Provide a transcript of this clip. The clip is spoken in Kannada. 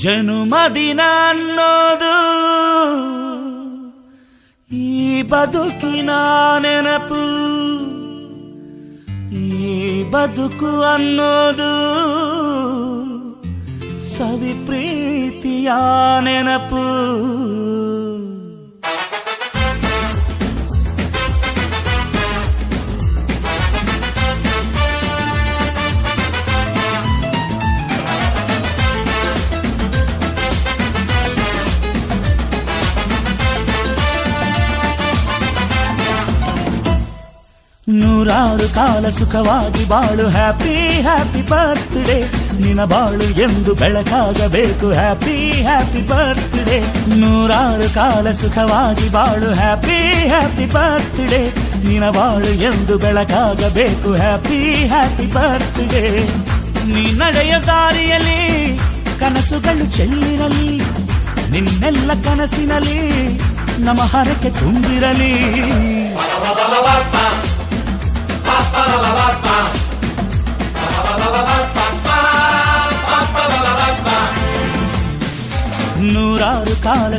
ಜನುಮದಿನ ಅನ್ನೋದು ಈ ಬದುಕಿನ ನೆನಪು, ಈ ಬದುಕು ಅನ್ನೋದು ಸವಿ ಪ್ರೀತಿಯ ನೆನಪು. ನೂರಾರು ಕಾಲ ಸುಖವಾಗಿ ಬಾಳು, ಹ್ಯಾಪಿ ಹ್ಯಾಪಿ ಬರ್ತ್ಡೇ. ನಿನ್ನ ಬಾಳು ಎಂದು ಬೆಳಕಾಗಬೇಕು, ಹ್ಯಾಪಿ ಹ್ಯಾಪಿ ಬರ್ತ್ಡೇ. ನೂರಾರು ಕಾಲ ಸುಖವಾಗಿ ಬಾಳು, ಹ್ಯಾಪಿ ಹ್ಯಾಪಿ ಬರ್ತ್ಡೇ. ನಿನ್ನ ಬಾಳು ಎಂದು ಬೆಳಕಾಗಬೇಕು, ಹ್ಯಾಪಿ ಹ್ಯಾಪಿ ಬರ್ತ್ಡೇ. ನೀ ನಡೆಯ ದಾರಿಯಲ್ಲಿ ಕನಸುಗಳು ಚೆಲ್ಲಿರಲಿ, ನಿನ್ನೆಲ್ಲ ಕನಸಿನಲ್ಲಿ ನಮ್ಮ ಹರಕೆ ತುಂಬಿರಲಿ. ನೂರಾರು ಕಾಲ